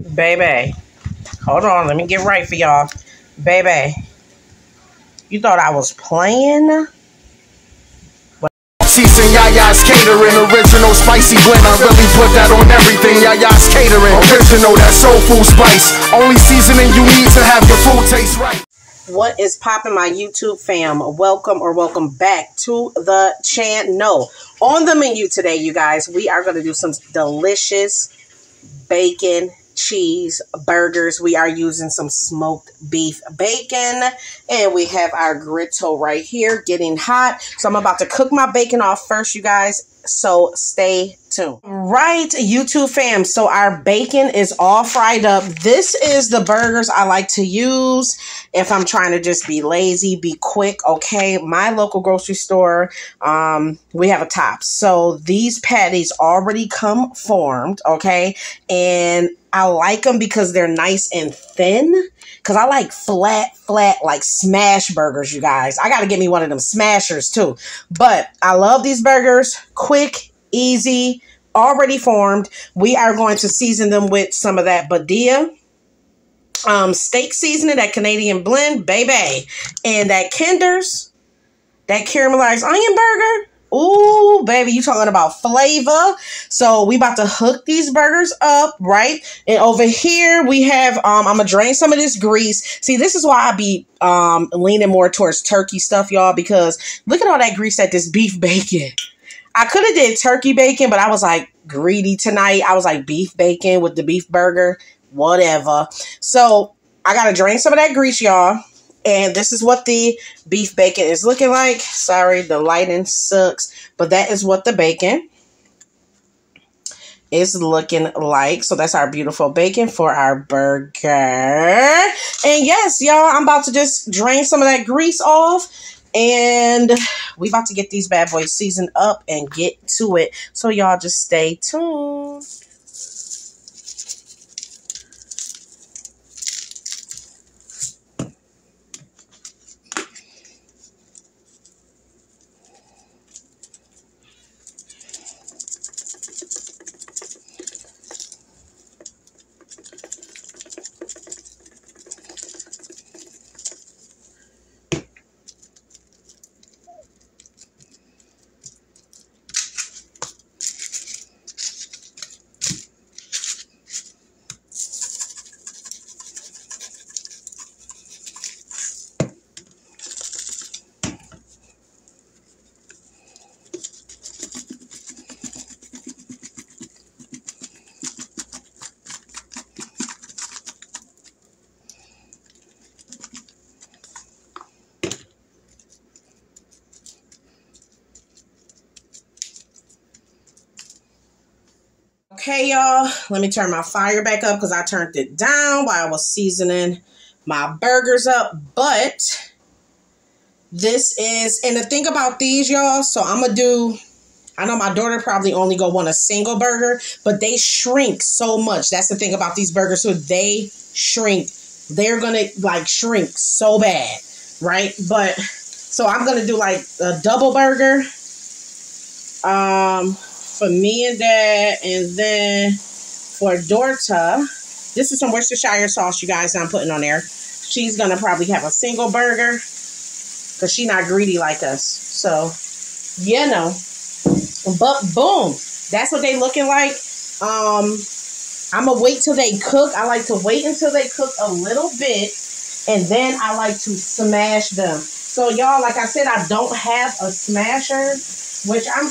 Baby, hold on. Let me get right for y'all. Baby, you thought I was playing? Season YAYA'S Catering, original spicy blend. I really put that on everything. YAYA'S Catering, original, that soul food spice. Only seasoning you need to have your food taste right. What is popping, my YouTube fam? Welcome back to the channel. On the menu today, you guys, we are going to do some delicious bacon cheese burgers. We are using some smoked beef bacon, and we have our griddle right here getting hot. So I'm about to cook my bacon off first, you guys, so stay tuned. Right, YouTube fam, so our bacon is all fried up. This is the burgers I like to use if I'm trying to just be lazy, be quick. Okay, my local grocery store, we have a Tops, so these patties already come formed. Okay, and I like them because they're nice and thin, because I like flat, like smash burgers, you guys. I got to get me one of them smashers too. But I love these burgers. Quick, easy, already formed. We are going to season them with some of that Badia steak seasoning, that Canadian blend, baby. And that Kinder's, that caramelized onion burger. Ooh, baby, you talking about flavor. So we about to hook these burgers up, right? And over here we have, I'm going to drain some of this grease. See, this is why I be leaning more towards turkey stuff, y'all, because look at all that grease at this beef bacon. I could have did turkey bacon, but I was like greedy tonight. I was like beef bacon with the beef burger, whatever. So I got to drain some of that grease, y'all. And this is what the beef bacon is looking like. Sorry, the lighting sucks. But that is what the bacon is looking like. So that's our beautiful bacon for our burger. And yes, y'all, I'm about to just drain some of that grease off. And we about to get these bad boys seasoned up and get to it. So y'all just stay tuned. Okay, y'all, let me turn my fire back up because I turned it down while I was seasoning my burgers up. But this is, and the thing about these, y'all, so I'm going to do, I know my daughter probably only go want a single burger, but they shrink so much. That's the thing about these burgers. So they shrink. They're going to like shrink so bad, right? But so I'm going to do like a double burger. For me and Dad, and then for Dorta, this is some Worcestershire sauce, you guys, that I'm putting on there. She's gonna probably have a single burger because she's not greedy like us. So, you know, but boom, that's what they looking like. I'm gonna wait till they cook. I like to wait until they cook a little bit, and then I like to smash them. So, y'all, like I said, I don't have a smasher, which I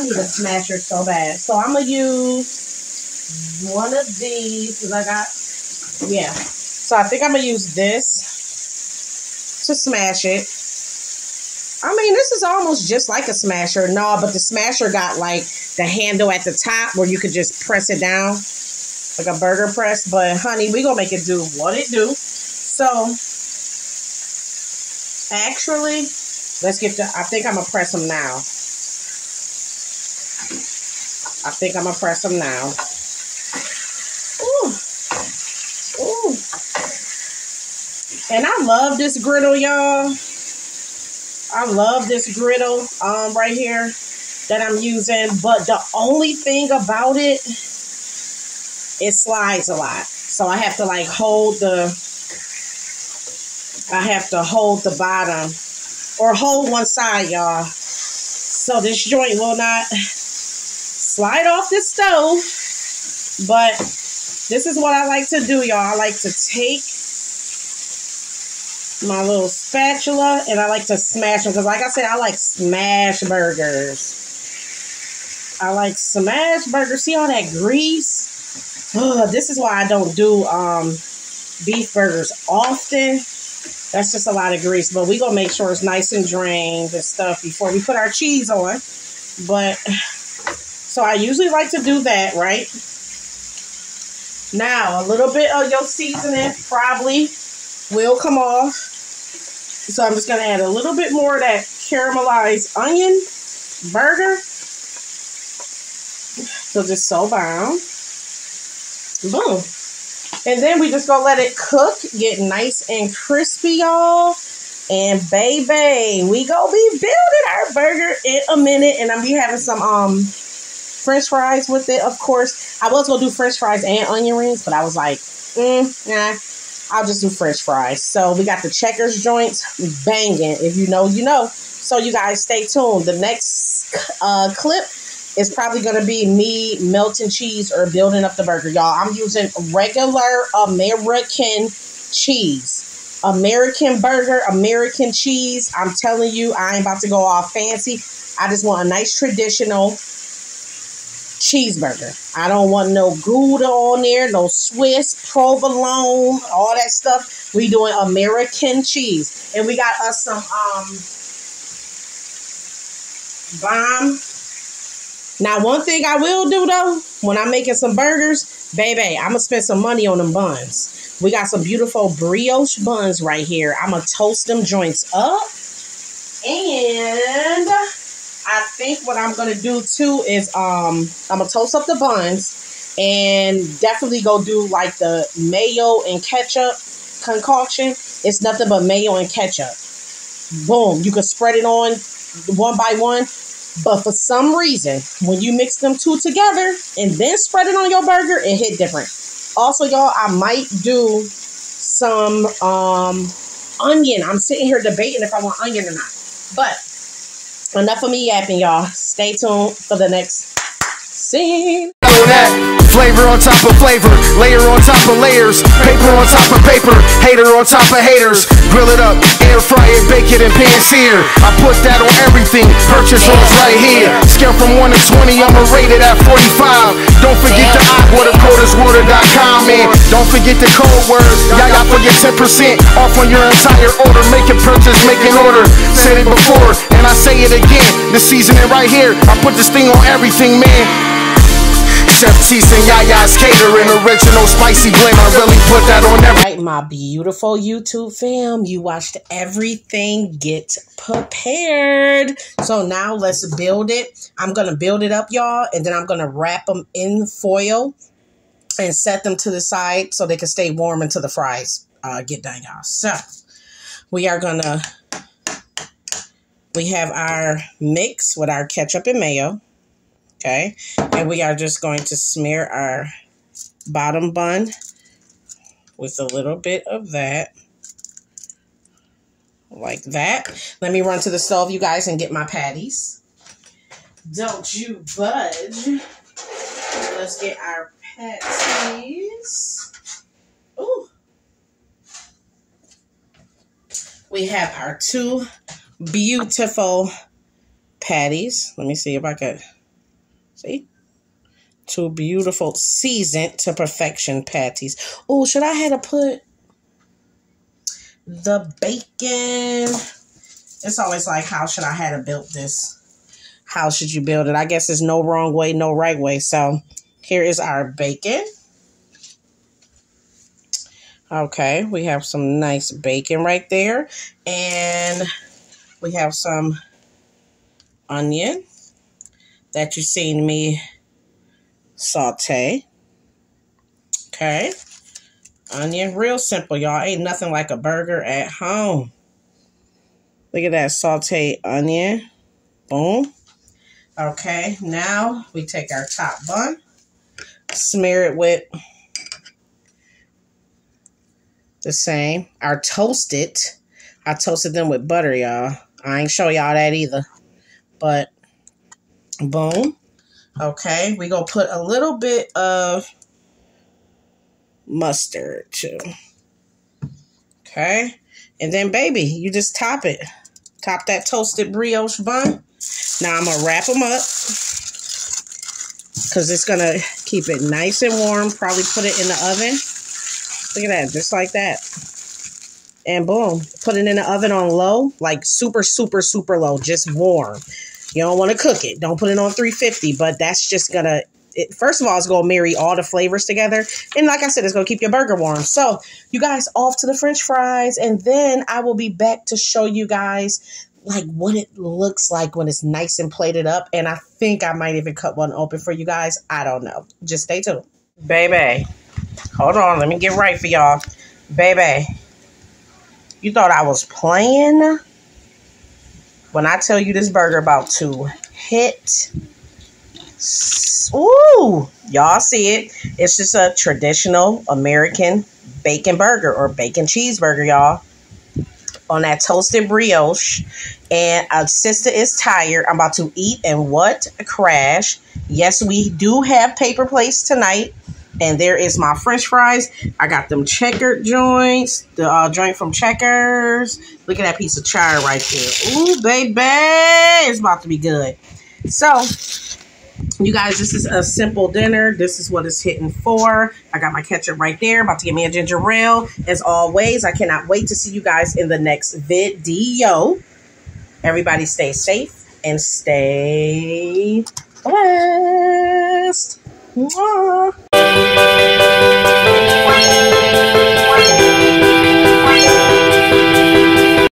need a smasher so bad. So I'm going to use one of these because I got, yeah. So I think I'm going to use this to smash it. I mean, this is almost just like a smasher. No, but the smasher got like the handle at the top where you could just press it down like a burger press. But honey, we going to make it do what it do. So actually, let's get to, I think I'm going to press them now. I think I'm going to press them now. Ooh. Ooh. And I love this griddle, y'all. I love this griddle right here that I'm using. But the only thing about it it slides a lot. So I have to like hold the bottom or hold one side, y'all. So this joint will not slide off the stove. But this is what I like to do, y'all. I like to take my little spatula and I like to smash them. Because like I said, I like smash burgers. I like smash burgers. See all that grease? Oh, this is why I don't do beef burgers often. That's just a lot of grease. But we're going to make sure it's nice and drained and stuff before we put our cheese on. But, so I usually like to do that, right? Now, a little bit of your seasoning probably will come off. So I'm just going to add a little bit more of that caramelized onion burger. So just so bomb. Boom. And then we just gonna let it cook, get nice and crispy, y'all. And baby, we gonna be building our burger in a minute. And I'm be having some French fries with it, of course. I was gonna do French fries and onion rings, but I was like, nah, I'll just do French fries. So we got the Checkers joints banging. If you know, you know. So you guys stay tuned. The next clip is probably going to be me melting cheese or building up the burger, y'all. I'm using regular American cheese. American burger, American cheese. I'm telling you, I ain't about to go all fancy. I just want a nice traditional cheeseburger. I don't want no Gouda on there, no Swiss, provolone, all that stuff. We doing American cheese. And we got us some bomb. Now, one thing I will do, though, when I'm making some burgers, baby, I'm going to spend some money on them buns. We got some beautiful brioche buns right here. I'm going to toast them joints up. And I think what I'm going to do, too, is I'm going to toast up the buns and definitely go do, like, the mayo and ketchup concoction. It's nothing but mayo and ketchup. Boom. You can spread it on one by one. But for some reason, when you mix them two together and then spread it on your burger, it hit different. Also, y'all, I might do some onion. I'm sitting here debating if I want onion or not. But enough of me yapping, y'all. Stay tuned for the next scene. Flavor on top of flavor, layer on top of layers, paper on top of paper, hater on top of haters. Grill it up, air fry it, bake it, and pan sear. I put that on everything, purchase orders right here. Scale from 1 to 20, I'ma rate it at 45. Don't forget the watercoderswater.com, man. Don't forget the code word, Yaya for your 10% off on your entire order. Make a purchase, make an order. Said it before, and I say it again. The seasoning right here, I put this thing on everything, man. Chef Cheese and YAYA'S Catering, original spicy blend. I really put that on everything. Right, my beautiful YouTube fam, you watched everything get prepared. So now let's build it. I'm going to build it up, y'all, and then I'm going to wrap them in foil and set them to the side so they can stay warm until the fries get done, y'all. So we are going to, we have our mix with our ketchup and mayo. Okay, and we are just going to smear our bottom bun with a little bit of that, like that. Let me run to the stove, you guys, and get my patties. Don't you budge. Let's get our patties. Ooh. We have our two beautiful patties. Let me see if I could... See? Two beautiful seasoned to perfection patties. Oh, should I have to put the bacon? It's always like, how should I have to build this? How should you build it? I guess there's no wrong way, no right way. So here is our bacon. Okay, we have some nice bacon right there. And we have some onion that you've seen me saute. Okay. Onion, real simple, y'all. Ain't nothing like a burger at home. Look at that sauteed onion. Boom. Okay, now we take our top bun. Smear it with the same. I toasted them with butter, y'all. I ain't show y'all that either. But, boom. Okay, we gonna put a little bit of mustard, too. Okay. And then, baby, you just top it. Top that toasted brioche bun. Now, I'm gonna wrap them up. Because it's going to keep it nice and warm. Probably put it in the oven. Look at that. Just like that. And boom. Put it in the oven on low. Like super, super, super low. Just warm. You don't want to cook it. Don't put it on 350. But that's just going to... First of all, it's going to marry all the flavors together. And like I said, it's going to keep your burger warm. So, you guys, off to the French fries. And then I will be back to show you guys... like what it looks like when it's nice and plated up. And I think I might even cut one open for you guys. I don't know. Just stay tuned. Baby. Hold on. Let me get right for y'all. Baby. You thought I was playing? When I tell you this burger about to hit. Ooh. Y'all see it. It's just a traditional American bacon burger or bacon cheeseburger, y'all. On that toasted brioche. And sister is tired. I'm about to eat, and what a crash. Yes, we do have paper plates tonight. And there is my French fries. I got them checkered joints. The joint from Checkers. Look at that piece of char right there. Ooh, baby. It's about to be good. So, you guys, this is a simple dinner. This is what it's hitting for. I got my ketchup right there. About to get me a ginger ale. As always, I cannot wait to see you guys in the next video. Everybody stay safe and stay blessed. Mwah.